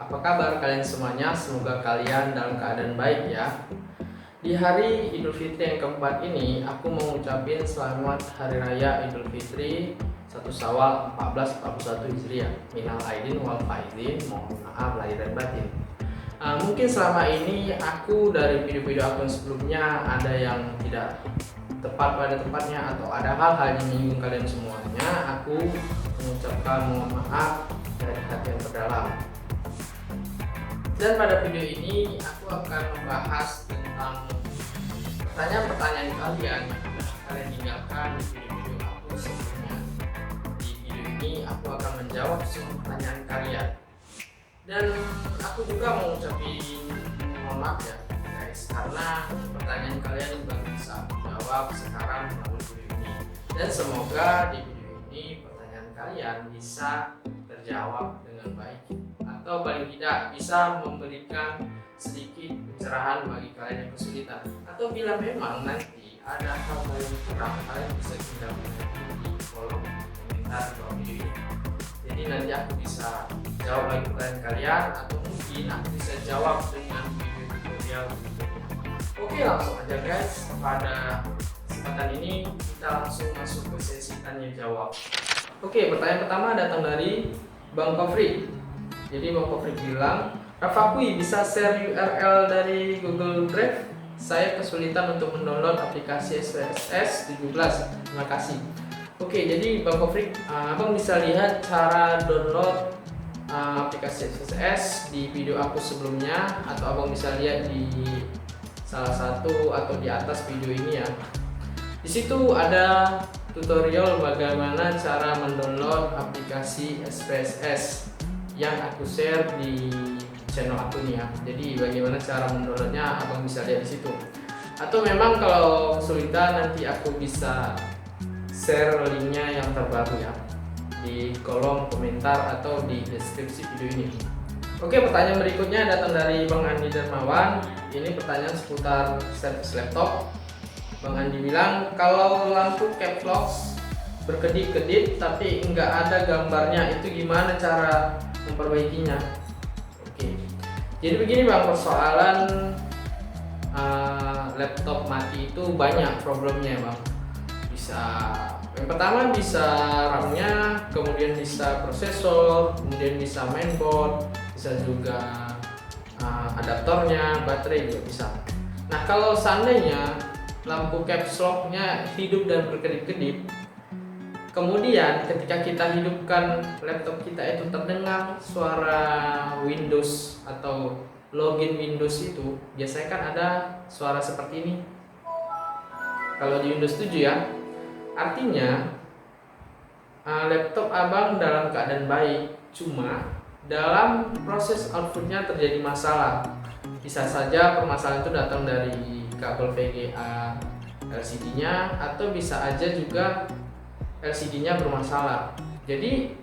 Apa kabar kalian semuanya? Semoga kalian dalam keadaan baik ya. Di hari Idul Fitri yang keempat ini, aku mau ngucapin selamat Hari Raya Idul Fitri 1 Syawal 1441 Hijriah. Minal aidin wal faizin, mohon maaf lahir dan batin. Mungkin selama ini aku dari video-video akun sebelumnya ada yang tidak tepat pada tempatnya atau ada hal-hal yang menyinggung kalian semuanya. Aku mengucapkan mohon maaf dari hati yang terdalam. Dan pada video ini aku akan membahas tentang pertanyaan-pertanyaan kalian yang sudah kalian tinggalkan di video-video aku sebelumnya. Di video ini aku akan menjawab semua pertanyaan kalian. Dan aku juga mau ucapin mohon maaf ya guys, karena pertanyaan kalian juga bisa aku jawab sekarang melalui video ini. Dan semoga di video ini pertanyaan kalian bisa terjawab dengan baik, atau paling tidak bisa memberikan sedikit pencerahan bagi kalian yang kesulitan. Atau bila memang nanti ada hal-hal yang kurang, kalian bisa tinggal di kolom komentar di bawah video ini. Jadi nanti aku bisa jawab lagi pertanyaan kalian, atau mungkin aku bisa jawab dengan video tutorial berikutnya. Oke, langsung aja guys. Pada kesempatan ini kita langsung masuk ke sesi tanya jawab. Oke, pertanyaan pertama datang dari Bang Kofri. Jadi Bang Kofri bilang, Rafakui bisa share URL dari Google Drive? Saya kesulitan untuk mendownload aplikasi SPSS 17. Terima kasih. Oke, jadi Bang Kofri, Abang bisa lihat cara download aplikasi SPSS di video aku sebelumnya, atau Abang bisa lihat di salah satu atau di atas video ini ya. Di situ ada tutorial bagaimana cara mendownload aplikasi SPSS yang aku share di channel aku nih ya. Jadi bagaimana cara mendownloadnya abang bisa lihat di situ. Atau memang kalau kesulitan nanti aku bisa share linknya yang terbaru ya di kolom komentar atau di deskripsi video ini. Oke, pertanyaan berikutnya datang dari Bang Andi Darmawan. Ini pertanyaan seputar servis laptop. Bang Andi bilang, kalau lampu caps lock berkedip-kedip tapi nggak ada gambarnya, itu gimana cara memperbaikinya? Oke, jadi begini Bang, persoalan laptop mati itu banyak problemnya Bang. Yang pertama bisa RAM-nya, kemudian bisa prosesor, kemudian bisa mainboard, bisa juga adaptornya, baterai juga bisa. Nah, kalau seandainya lampu caps lock-nya hidup dan berkedip-kedip, kemudian ketika kita hidupkan laptop kita itu terdengar suara Windows atau login Windows itu, biasanya kan ada suara seperti ini. Kalau di Windows 7 ya, artinya laptop abang dalam keadaan baik, cuma dalam proses outputnya terjadi masalah. Bisa saja permasalahan itu datang dari kabel VGA LCD-nya, atau bisa aja juga LCD-nya bermasalah. Jadi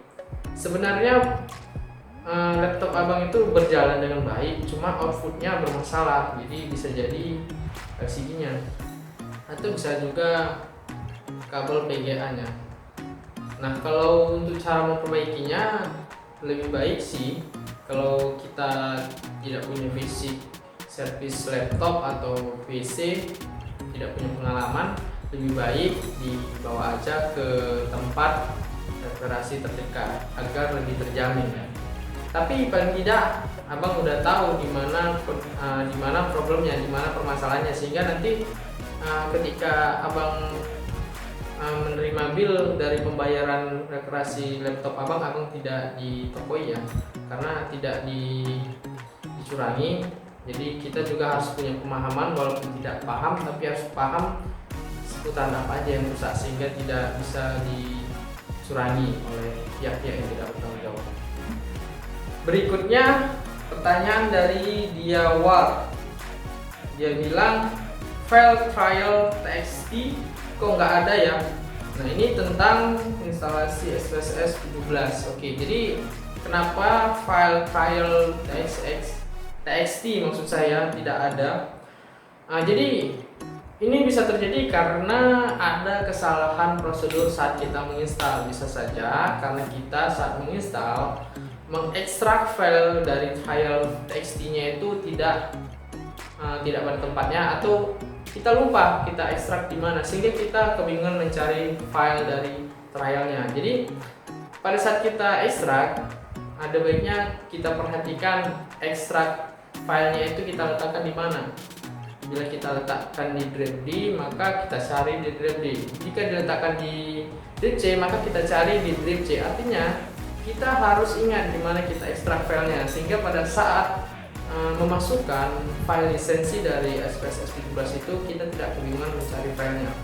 sebenarnya laptop abang itu berjalan dengan baik, cuma outputnya bermasalah. Jadi bisa jadi LCD-nya, atau bisa juga kabel VGA-nya. Nah, kalau untuk cara memperbaikinya lebih baik sih kalau kita tidak punya fisik servis laptop atau PC, tidak punya pengalaman, lebih baik dibawa aja ke tempat reparasi terdekat agar lebih terjamin ya. Tapi paling tidak abang udah tahu di mana problemnya, di mana permasalahannya, sehingga nanti ketika abang menerima bill dari pembayaran reparasi laptop abang tidak ditokoi ya, karena tidak dicurangi. Jadi kita juga harus punya pemahaman, walaupun tidak paham tapi harus paham seputar apa aja yang rusak, sehingga tidak bisa dicurangi oleh pihak-pihak yang tidak bertanggung jawab. Berikutnya pertanyaan dari Diawar. Dia bilang, file trial txt kok nggak ada ya? Nah, ini tentang instalasi SPSS 17. Oke, jadi kenapa file trial txt maksud saya tidak ada? Jadi ini bisa terjadi karena ada kesalahan prosedur saat kita menginstal. Bisa saja karena kita saat menginstal mengekstrak file dari file txt-nya itu tidak pada tempatnya, atau kita lupa kita ekstrak di mana, sehingga kita kebingungan mencari file dari trialnya. Jadi pada saat kita ekstrak, ada baiknya kita perhatikan ekstrak filenya itu kita letakkan di mana. Bila kita letakkan di drive D, maka kita cari di drive D. Jika diletakkan di drive C, maka kita cari di drive C. Artinya kita harus ingat di mana kita ekstrak filenya, sehingga pada saat memasukkan file lisensi dari SPSS 17 itu kita tidak kebingungan mencari filenya.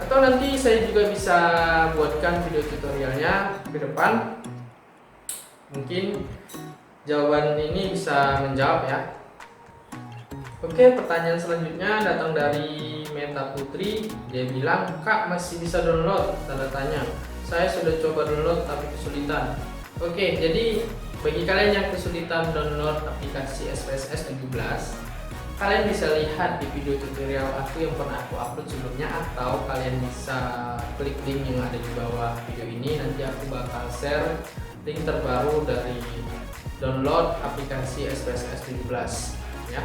Atau nanti saya juga bisa buatkan video tutorialnya ke depan. Mungkin jawaban ini bisa menjawab ya. Oke, pertanyaan selanjutnya datang dari Meta Putri. Dia bilang, "Kak, masih bisa download?" Tanda tanya. Saya sudah coba download tapi kesulitan. Oke, jadi bagi kalian yang kesulitan download aplikasi SPSS 17, kalian bisa lihat di video tutorial aku yang pernah aku upload sebelumnya, atau kalian bisa klik link yang ada di bawah video ini. Nanti aku bakal share link terbaru dari download aplikasi SPSS 17 ya.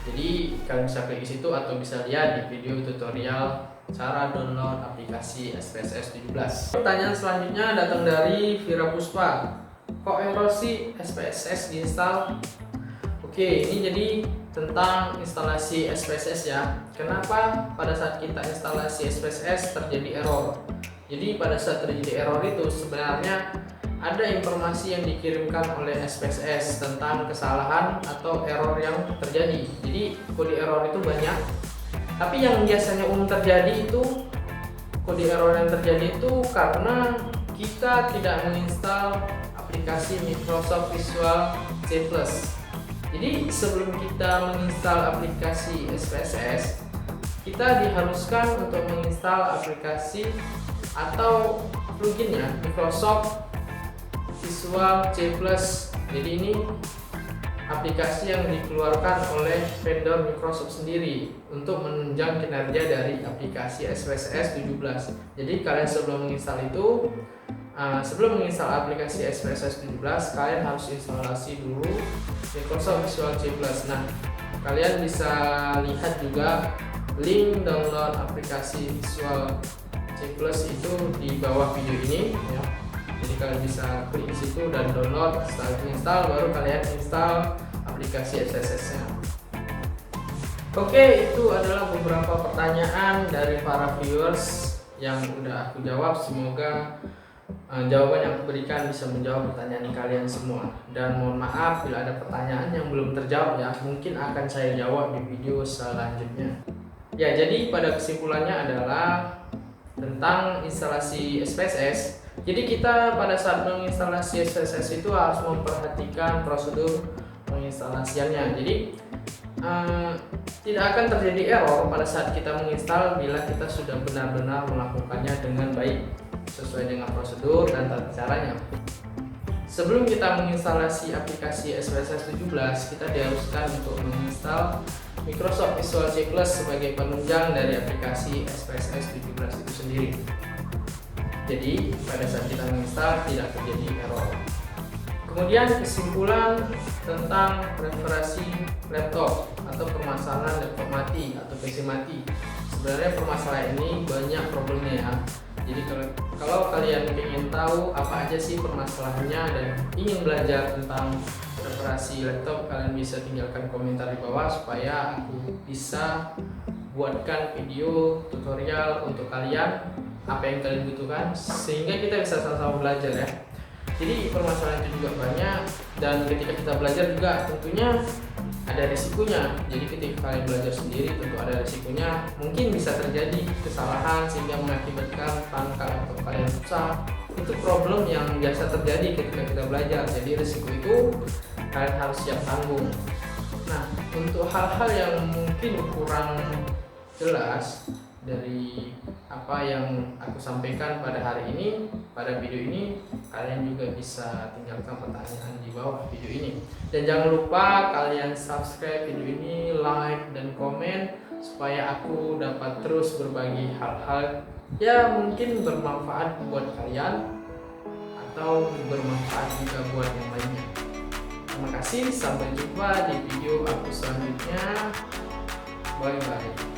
Jadi kalian bisa klik di situ atau bisa lihat di video tutorial cara download aplikasi SPSS 17. Pertanyaan selanjutnya datang dari Vira Puspa. Kok error sih SPSS diinstal? Oke, ini jadi tentang instalasi SPSS ya. Kenapa pada saat kita instalasi SPSS terjadi error? Jadi pada saat terjadi error itu sebenarnya ada informasi yang dikirimkan oleh SPSS tentang kesalahan atau error yang terjadi. Jadi kode error itu banyak, tapi yang biasanya umum terjadi itu kode error yang terjadi itu karena kita tidak menginstal aplikasi Microsoft Visual C+. Jadi sebelum kita menginstal aplikasi SPSS, kita diharuskan untuk menginstal aplikasi atau pluginnya Microsoft Visual C+. Jadi ini aplikasi yang dikeluarkan oleh vendor Microsoft sendiri untuk menunjang kinerja dari aplikasi SPSS 17. Jadi kalian sebelum menginstal aplikasi SPSS 17, kalian harus instalasi dulu Microsoft Visual C+. Nah, kalian bisa lihat juga link download aplikasi Visual C+ itu di bawah video ini ya. Jadi kalian bisa klik di situ dan download. Setelah install, baru kalian install aplikasi SPSS-nya. Oke, itu adalah beberapa pertanyaan dari para viewers yang udah aku jawab. Semoga jawaban yang aku berikan bisa menjawab pertanyaan kalian semua. Dan mohon maaf bila ada pertanyaan yang belum terjawab ya, mungkin akan saya jawab di video selanjutnya. Ya, jadi pada kesimpulannya adalah tentang instalasi SPSS. Jadi kita pada saat menginstalasi SPSS itu harus memperhatikan prosedur penginstalasiannya. Jadi tidak akan terjadi error pada saat kita menginstal bila kita sudah benar-benar melakukannya dengan baik sesuai dengan prosedur dan tata caranya. Sebelum kita menginstalasi aplikasi SPSS 17, kita diharuskan untuk menginstal Microsoft Visual C+ sebagai penunjang dari aplikasi SPSS 17 itu sendiri. Jadi pada saat kita menginstal tidak terjadi error. Kemudian kesimpulan tentang preferensi laptop atau permasalahan laptop mati atau PC mati. Sebenarnya permasalahan ini banyak problemnya ya. Jadi kalau kalian ingin tahu apa aja sih permasalahannya dan ingin belajar tentang preferensi laptop, kalian bisa tinggalkan komentar di bawah supaya aku bisa buatkan video tutorial untuk kalian apa yang kalian butuhkan, sehingga kita bisa sama-sama belajar ya. Jadi permasalahan itu juga banyak, dan ketika kita belajar juga tentunya ada risikonya. Jadi ketika kalian belajar sendiri tentu ada risikonya, mungkin bisa terjadi kesalahan sehingga mengakibatkan pangkat laptop kalian rusak. Itu problem yang biasa terjadi ketika kita belajar, jadi risiko itu kalian harus siap tanggung. Nah, untuk hal-hal yang mungkin kurang jelas dari apa yang aku sampaikan pada hari ini, pada video ini, kalian juga bisa tinggalkan pertanyaan di bawah video ini. Dan jangan lupa kalian subscribe video ini, like dan komen supaya aku dapat terus berbagi hal-hal ya mungkin bermanfaat buat kalian. atau bermanfaat juga buat yang lainnya. Terima kasih, sampai jumpa di video aku selanjutnya. Bye bye.